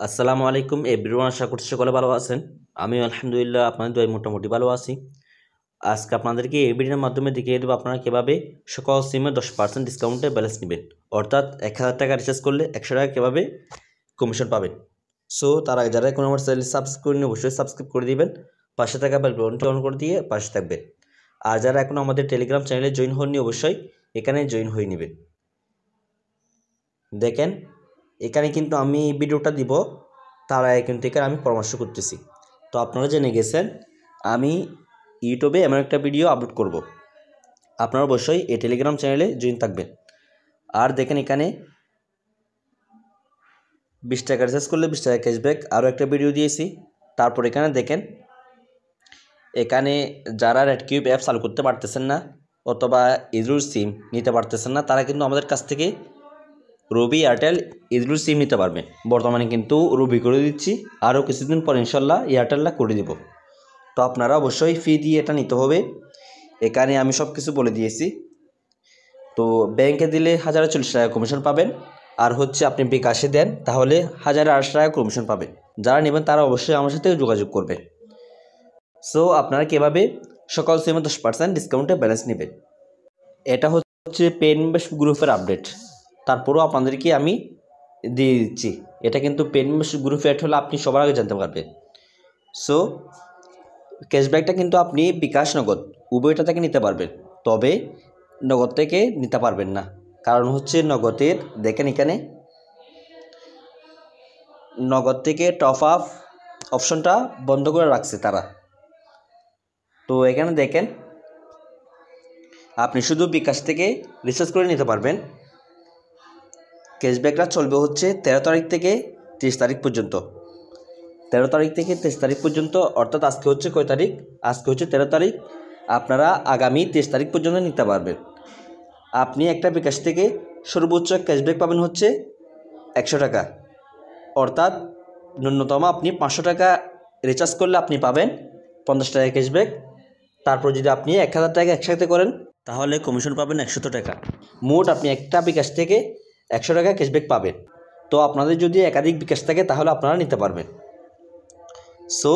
আসসালামু আলাইকুম এভরিওয়ান, আশা করছি সকলে ভালো আছেন। আমি আলহামদুলিল্লাহ আপনাদের দোয়ায় মোটামুটি ভালো আছি। আজকে আপনাদেরকে এই ভিডিওর মাধ্যমে দেখিয়ে দেবো আপনারা কীভাবে সকল সিমে 10% ডিসকাউন্টে ব্যালেন্স নেবেন, অর্থাৎ 1000 টাকা রিচার্জ করলে 100 টাকা কীভাবে কমিশন পাবেন। সো তার আগে যারা কোনো আমার চ্যানেল সাবস্ক্রাইব করেন অবশ্যই সাবস্ক্রাইব করে দিবেন, পাশে থাকা বেল বাটনটি অন করে দিয়ে পাশে থাকবেন। আর যারা এখন আমাদের টেলিগ্রাম চ্যানেলে জয়েন হননি অবশ্যই এখানে জয়েন হয়ে নেবেন। দেখেন এখানে কিন্তু আমি ভিডিওটা দিব, তার আগে কিন্তু এখানে আমি পরামর্শ করতেছি। তো আপনারা জেনে গেছেন আমি ইউটিউবে এমন একটা ভিডিও আপলোড করব, আপনারা অবশ্যই এই টেলিগ্রাম চ্যানেলে জয়েন থাকবেন। আর দেখেন এখানে 20 টাকা রিচার্জ করলে 20 টাকা ক্যাশব্যাক আরও একটা ভিডিও দিয়েছি। তারপর এখানে দেখেন এখানে যারা রেড কিউব অ্যাপ চালু করতে পারতেছেন না অথবা ইজরুর সিম নিতে পারতেছেন না, তারা কিন্তু আমাদের কাছ থেকে রবি এয়ারটেল ইজরুর সিম নিতে পারবে। বর্তমানে কিন্তু রবি করে দিচ্ছি, আরও কিছুদিন পর ইনশাল্লাহ এয়ারটেলটা করে দিব। তো আপনারা অবশ্যই ফি দিয়ে এটা নিতে হবে, এখানে আমি সব কিছু বলে দিয়েছি। তো ব্যাংকে দিলে 1040 টাকা কমিশন পাবেন, আর হচ্ছে আপনি বিকাশে দেন তাহলে 1008 টাকা কমিশন পাবেন। যারা নেবেন তারা অবশ্যই আমার সাথে যোগাযোগ করবে। সো আপনারা কীভাবে সকল সিমে 10% ডিসকাউন্টে ব্যালেন্স নেবেন, এটা হচ্ছে পেন মেম্বারশিপ গ্রুপের আপডেট। তারপরেও আপনাদেরকে আমি দিয়ে দিচ্ছি, এটা কিন্তু পেন মেম্বারশিপ গ্রুপে অ্যাড হলে আপনি সবার আগে জানতে পারবেন। সো ক্যাশব্যাকটা কিন্তু আপনি বিকাশ নগদ উভয়টা থেকে নিতে পারবেন, তবে নগদ থেকে নিতে পারবেন না। কারণ হচ্ছে নগদের দেখেন এখানে নগদ থেকে টপ আপ অপশনটা বন্ধ করে রাখছে তারা। তো এখানে দেখেন আপনি শুধু বিকাশ থেকে রিচার্জ করে নিতে পারবেন। ক্যাশব্যাকটা চলবে হচ্ছে 13 তারিখ থেকে 30 তারিখ পর্যন্ত। 13 তারিখ থেকে 30 তারিখ পর্যন্ত, অর্থাৎ আজকে হচ্ছে কয় তারিখ, আজকে হচ্ছে 13 তারিখ। আপনারা আগামী 30 তারিখ পর্যন্ত নিতে পারবেন। আপনি একটা বিকাশ থেকে সর্বোচ্চ ক্যাশব্যাক পাবেন হচ্ছে 100 টাকা, অর্থাৎ ন্যূনতম আপনি 500 টাকা রিচার্জ করলে আপনি পাবেন 50 টাকা ক্যাশব্যাক। তারপর যদি আপনি 1000 টাকা একসাথে করেন তাহলে কমিশন পাবেন 100 টাকা। মোট আপনি একটা বিকাশ থেকে 100 টাকা ক্যাশব্যাক পাবেন। তো আপনাদের যদি একাধিক বিকাশ থাকে তাহলে আপনারা নিতে পারবেন। সো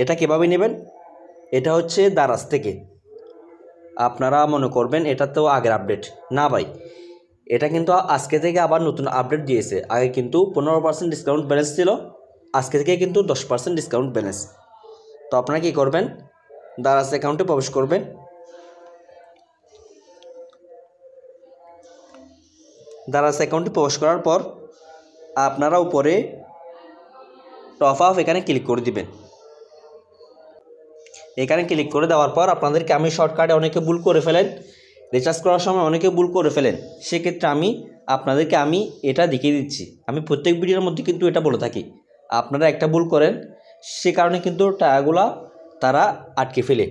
এটা কীভাবে নেবেন, এটা হচ্ছে দারাজ থেকে। আপনারা মনে করবেন এটা তো আগের আপডেট না ভাই, এটা কিন্তু আজকে থেকে আবার নতুন আপডেট দিয়েছে। আগে কিন্তু 15% ডিসকাউন্ট ব্যালেন্স ছিল, আজকে থেকে কিন্তু 10% ডিসকাউন্ট ব্যালেন্স। তো আপনারা কী করবেন, দারাজ অ্যাকাউন্টে প্রবেশ করবেন। দারাজ অ্যাকাউন্টে প্রবেশ করার পর আপনারা উপরে টপ আপ এখানে ক্লিক করে দিবেন। এখানে ক্লিক করে দেওয়ার পর আপনাদেরকে আমি শর্টকাটে অনেকে ভুল করে ফেলেন, রিচার্জ করার সময় অনেকে ভুল করে ফেলেন, সেক্ষেত্রে আপনাদেরকে এটা দেখিয়ে দিচ্ছি। আমি প্রত্যেক ভিডিওর মধ্যে কিন্তু এটা বলে থাকি, আপনারা একটা ভুল করেন সে কারণে কিন্তু টাকাগুলা তারা আটকে ফেলে।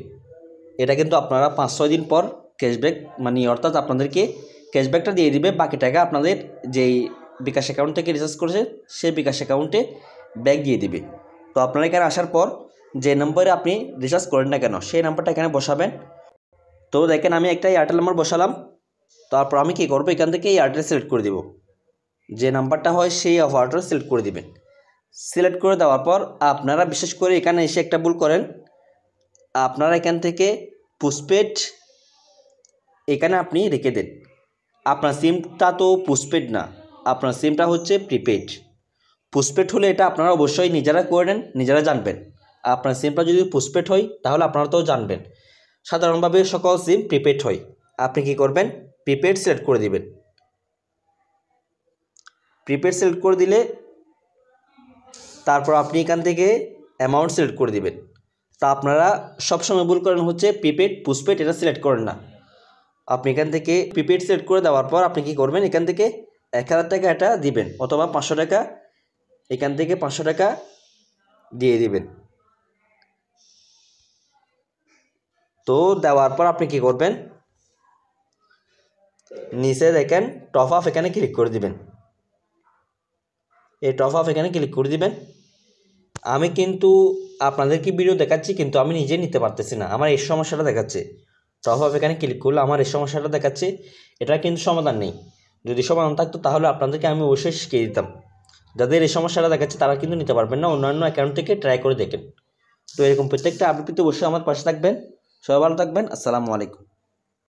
এটা কিন্তু আপনারা 5-6 দিন পর ক্যাশব্যাক অর্থাৎ আপনাদেরকে ক্যাশব্যাকটা দিয়ে দিবে, বাকি টাকা আপনাদের যেই বিকাশ অ্যাকাউন্ট থেকে রিচার্জ করেছে সেই বিকাশ অ্যাকাউন্টে ব্যাক দিয়ে দিবে। তো আপনারা এখানে আসার পর যে নম্বরে আপনি রিচার্জ করেন না কেন সেই নাম্বারটা এখানে বসাবেন। তো দেখেন আমি একটা এয়ারটেল নাম্বার বসালাম, তারপর আমি কী করবো, এখান থেকে এয়ারটেল সিলেক্ট করে দেব, যে নাম্বারটা হয় সেই অপারেটর সিলেক্ট করে দিবেন। সিলেক্ট করে দেওয়ার পর আপনারা বিশেষ করে এখানে এসে একটা ভুল করেন, আপনারা এখান থেকে পোস্টপেড এখানে আপনি রেখে দেন। আপনার সিমটা তো পোস্টপেড না, আপনার সিমটা হচ্ছে প্রিপেড। পোস্টপেড হলে এটা আপনারা অবশ্যই নিজেরা করে নেন, নিজেরা জানবেন। আপনার সিমটা যদি পোস্টপেড হয় তাহলে আপনারা তো জানবেন, সাধারণভাবে সকল সিম প্রিপেড হয়। আপনি কি করবেন, প্রিপেড সিলেক্ট করে দিবেন। প্রিপেড সিলেক্ট করে দিলে তারপর আপনি এখান থেকে অ্যামাউন্ট সিলেক্ট করে দিবেন। তা আপনারা সবসময় ভুল করেন হচ্ছে প্রিপেড পোস্টপেড এটা সিলেক্ট করেন না। আপনি এখান থেকে প্রিপেড সিলেক্ট করে দেওয়ার পর আপনি কি করবেন, এখান থেকে 1000 টাকা এটা দিবেন অথবা 500 টাকা, এখান থেকে 500 টাকা দিয়ে দিবেন। তো দেওয়ার পর আপনি কি করবেন, নিচে দেখেন টপ আপ এখানে ক্লিক করে দিবেন। এই টপ আপ এখানে ক্লিক করে দিবেন। আমি কিন্তু আপনাদেরকে ভিডিও দেখাচ্ছি কিন্তু আমি নিজে নিতে পারতেছি না, আমার এই সমস্যাটা দেখাচ্ছে। টপ আপ এখানে ক্লিক করলে আমার এই সমস্যাটা দেখাচ্ছে, এটা কিন্তু সমাধান নেই। যদি সমাধান থাকতো তাহলে আপনাদেরকে আমি অবশ্যই শিখিয়ে দিতাম। যাদের এই সমস্যাটা দেখাচ্ছে তারা কিন্তু নিতে পারবেন না, অন্যান্য অ্যাকাউন্ট থেকে ট্রাই করে দেখেন। তো এরকম প্রত্যেকটা আপডেট পেতে অবশ্যই আমার পাশে থাকবেন। সবাই ভালো থাকবেন। আসসালামু আলাইকুম।